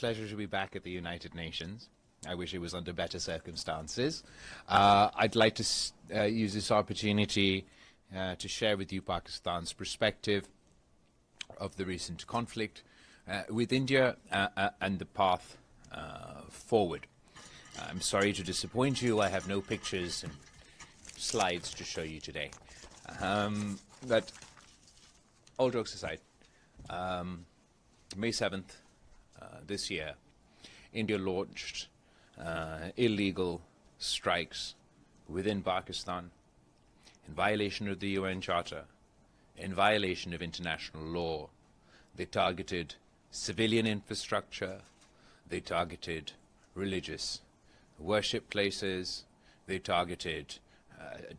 pleasure to be back at the United Nations. I wish it was under better circumstances. I'd like to use this opportunity to share with you Pakistan's perspective of the recent conflict with India and the path forward. I'm sorry to disappoint you. I have no pictures and slides to show you today. But all jokes aside, May 7th this year, India launched illegal strikes within Pakistan in violation of the UN Charter, in violation of international law. They targeted civilian infrastructure, they targeted religious worship places, they targeted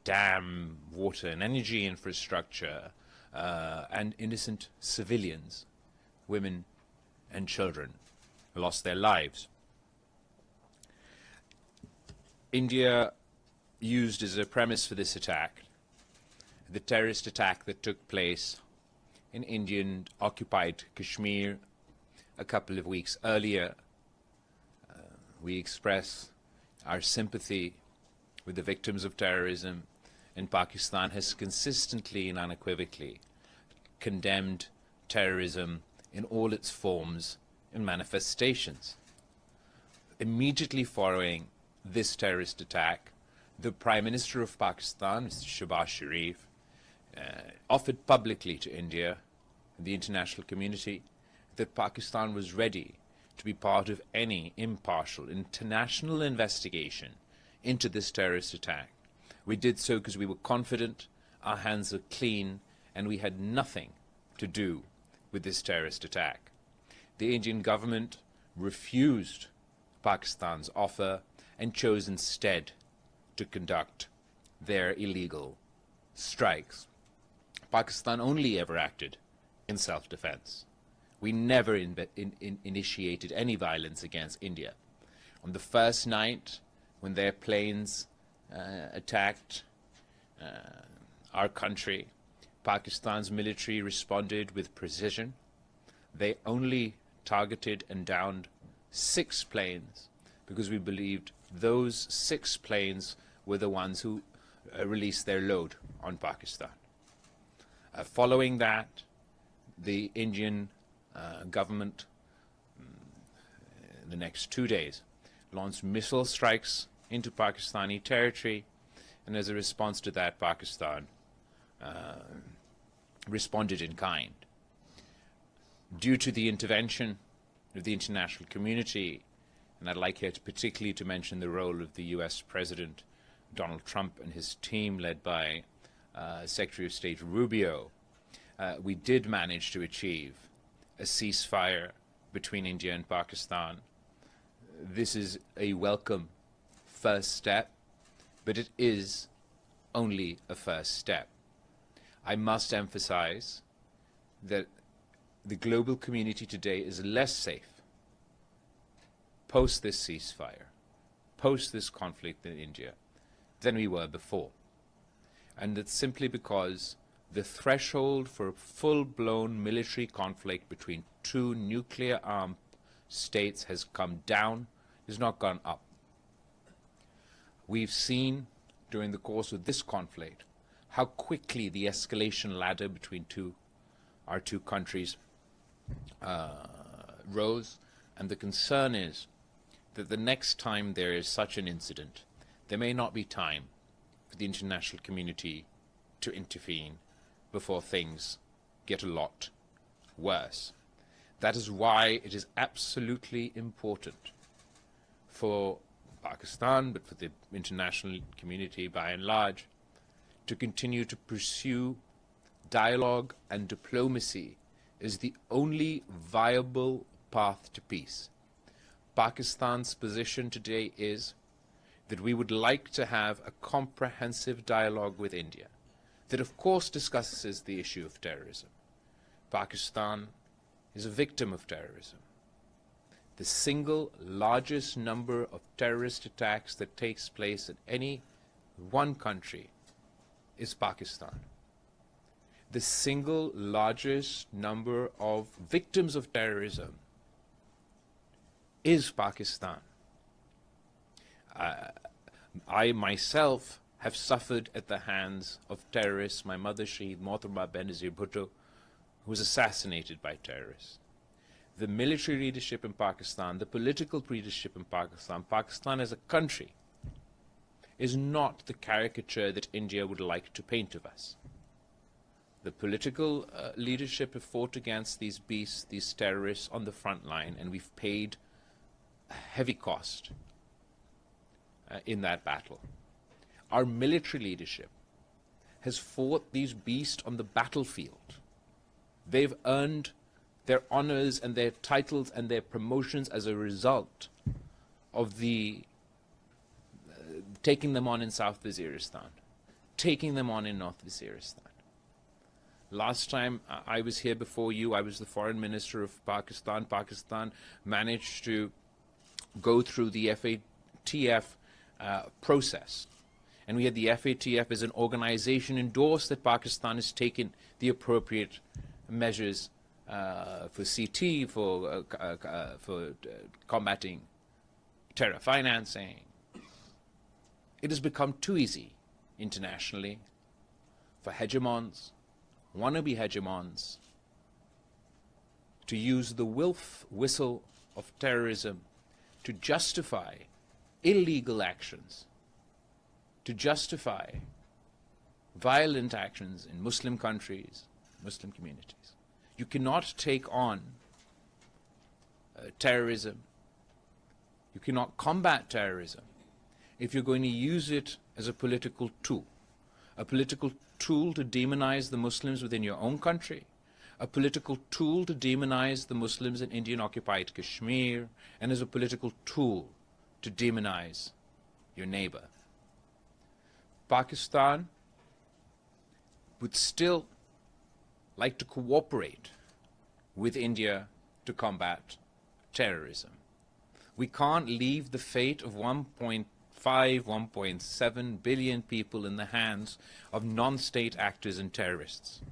dam, water and energy infrastructure, and innocent civilians, women and children, lost their lives. India used as a premise for this attack the terrorist attack that took place in Indian-occupied Kashmir a couple of weeks earlier. We express our sympathy with the victims of terrorism, and Pakistan has consistently and unequivocally condemned terrorism in all its forms and manifestations. Immediately following this terrorist attack, the Prime Minister of Pakistan, Mr. Shehbaz Sharif, offered publicly to India and the international community that Pakistan was ready to be part of any impartial international investigation into this terrorist attack. We did so because we were confident, our hands were clean, and we had nothing to do with this terrorist attack. The Indian government refused Pakistan's offer and chose instead to conduct their illegal strikes. Pakistan only ever acted in self-defense. We never initiated any violence against India. On the first night, when their planes attacked our country, Pakistan's military responded with precision. They only targeted and downed 6 planes because we believed those 6 planes were the ones who released their load on Pakistan. Following that, the Indian government, in the next 2 days, launched missile strikes into Pakistani territory, and as a response to that, Pakistan responded in kind. Due to the intervention of the international community, and I'd like here to particularly to mention the role of the US President Donald Trump and his team led by Secretary of State Rubio, we did manage to achieve a ceasefire between India and Pakistan. This is a welcome first step, but it is only a first step. I must emphasize that the global community today is less safe post this ceasefire, post this conflict in India, than we were before. And that's simply because the threshold for a full-blown military conflict between 2 nuclear-armed states has come down, has not gone up. We've seen during the course of this conflict how quickly the escalation ladder between our two countries rose, and the concern is that the next time there is such an incident, there may not be time for the international community to intervene before things get a lot worse. That is why it is absolutely important for Pakistan, but for the international community by and large, to continue to pursue dialogue and diplomacy as the only viable path to peace. Pakistan's position today is that we would like to have a comprehensive dialogue with India that of course discusses the issue of terrorism. Pakistan is a victim of terrorism. The single largest number of terrorist attacks that takes place in any one country is Pakistan. The single largest number of victims of terrorism is Pakistan. I myself have suffered at the hands of terrorists. My mother, Shaheed Mohtaba Benazir Bhutto, who was assassinated by terrorists. The military leadership in Pakistan, the political leadership in Pakistan, Pakistan as a country, is not the caricature that India would like to paint of us. The political leadership have fought against these beasts, these terrorists on the front line, and we've paid a heavy cost in that battle. Our military leadership has fought these beasts on the battlefield. They've earned their honors and their titles and their promotions as a result of the taking them on in South Waziristan, taking them on in North Waziristan. Last time I was here before you, I was the foreign minister of Pakistan. Pakistan managed to go through the FATF process. And we had the FATF as an organization endorse that Pakistan has taken the appropriate measures for CT, for combating terror financing. It has become too easy internationally for hegemons, wannabe hegemons, to use the whistle of terrorism to justify illegal actions, to justify violent actions in Muslim countries, Muslim communities. You cannot take on terrorism. You cannot combat terrorism if you're going to use it as a political tool to demonize the Muslims within your own country, a political tool to demonize the Muslims in Indian-occupied Kashmir, and as a political tool to demonize your neighbor. Pakistan would still like to cooperate with India to combat terrorism. We can't leave the fate of 1.5, 1.7 billion people in the hands of non-state actors and terrorists.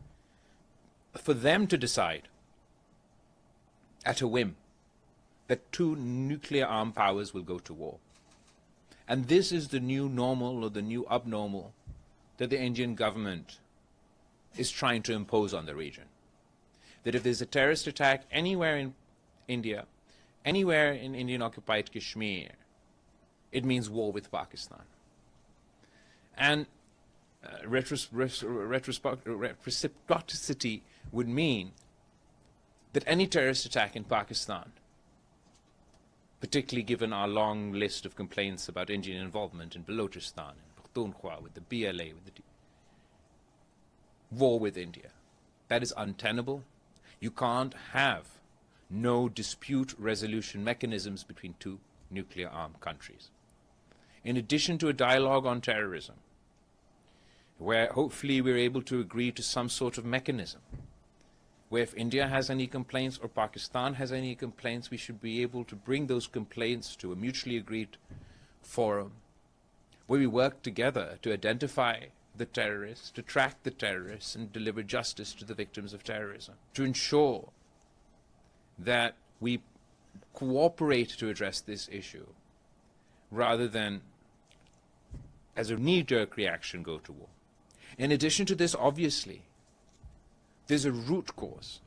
For them to decide at a whim that two nuclear armed powers will go to war. And this is the new normal or the new abnormal that the Indian government is trying to impose on the region. That if there's a terrorist attack anywhere in India, anywhere in Indian-occupied Kashmir, it means war with Pakistan. And reciprocity would mean that any terrorist attack in Pakistan, particularly given our long list of complaints about Indian involvement in Balochistan, in Pakhtunkhwa, with the BLA, with the war with India, that is untenable. You can't have no dispute resolution mechanisms between two nuclear armed countries. In addition to a dialogue on terrorism, where hopefully we're able to agree to some sort of mechanism, where if India has any complaints or Pakistan has any complaints, we should be able to bring those complaints to a mutually agreed forum, where we work together to identify the terrorists, to track the terrorists, and deliver justice to the victims of terrorism, to ensure that we cooperate to address this issue, rather than, as a knee-jerk reaction, go to war. In addition to this, obviously, there's a root cause.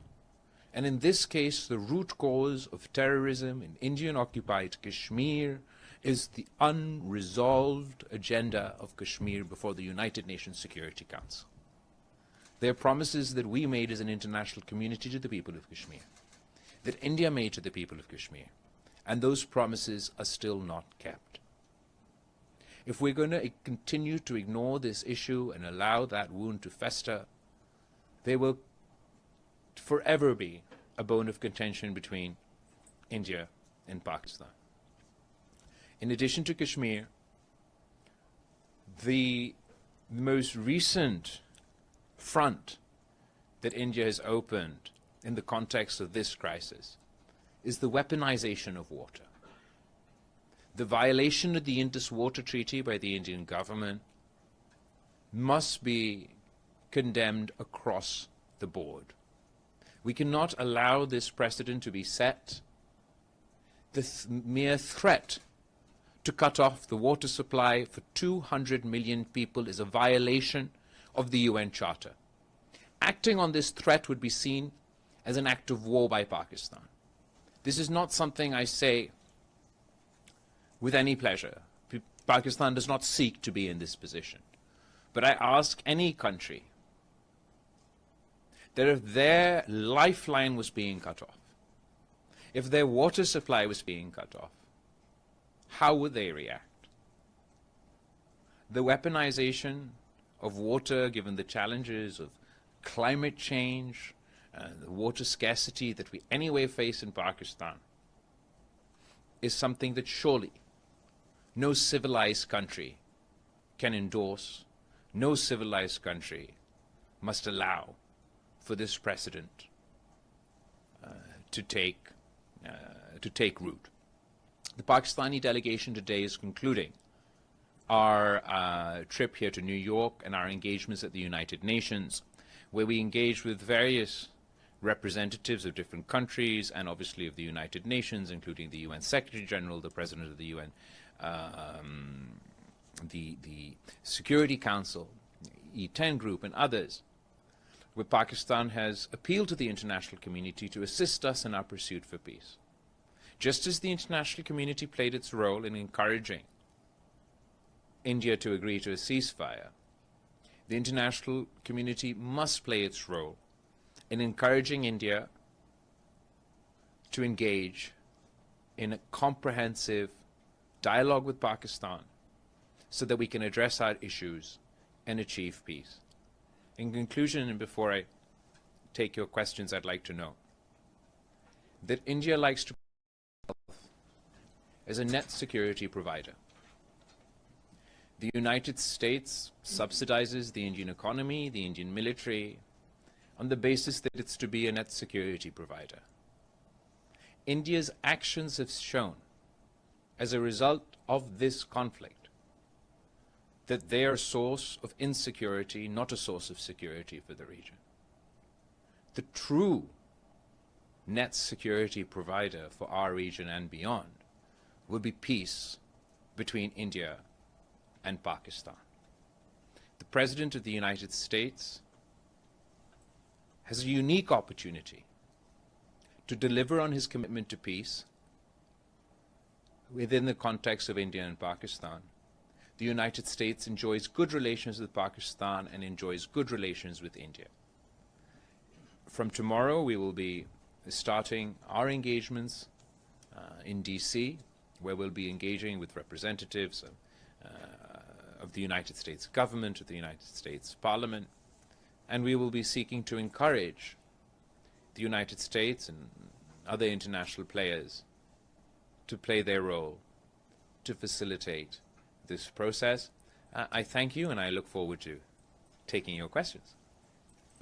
And in this case, the root cause of terrorism in Indian-occupied Kashmir is the unresolved agenda of Kashmir before the United Nations Security Council. There are promises that we made as an international community to the people of Kashmir, that India made to the people of Kashmir, and those promises are still not kept. If we're going to continue to ignore this issue and allow that wound to fester, there will forever be a bone of contention between India and Pakistan. In addition to Kashmir, the most recent front that India has opened in the context of this crisis is the weaponization of water. The violation of the Indus Water Treaty by the Indian government must be condemned across the board. We cannot allow this precedent to be set, the mere threat to cut off the water supply for 200 million people is a violation of the UN Charter. Acting on this threat would be seen as an act of war by Pakistan. This is not something I say with any pleasure. Pakistan does not seek to be in this position. But I ask any country that if their lifeline was being cut off, if their water supply was being cut off, how would they react? The weaponization of water, given the challenges of climate change, the water scarcity that we anyway face in Pakistan, is something that surely no civilized country can endorse. No civilized country must allow for this precedent to take root. The Pakistani delegation today is concluding our trip here to New York and our engagements at the United Nations, where we engage with various representatives of different countries and obviously of the United Nations, including the UN Secretary General, the President of the UN, the Security Council, E10 Group, and others, where Pakistan has appealed to the international community to assist us in our pursuit for peace. Just as the international community played its role in encouraging India to agree to a ceasefire, the international community must play its role in encouraging India to engage in a comprehensive dialogue with Pakistan so that we can address our issues and achieve peace. In conclusion, and before I take your questions, I'd like to know that India likes to as a net security provider. The United States subsidizes the Indian economy, the Indian military, on the basis that it's to be a net security provider. India's actions have shown, as a result of this conflict, that they are a source of insecurity, not a source of security for the region. The true net security provider for our region and beyond will be peace between India and Pakistan. The President of the United States has a unique opportunity to deliver on his commitment to peace within the context of India and Pakistan. The United States enjoys good relations with Pakistan and enjoys good relations with India. From tomorrow, we will be starting our engagements in DC, where we'll be engaging with representatives of the United States government, of the United States Parliament, and we will be seeking to encourage the United States and other international players to play their role to facilitate this process. I thank you, and I look forward to taking your questions.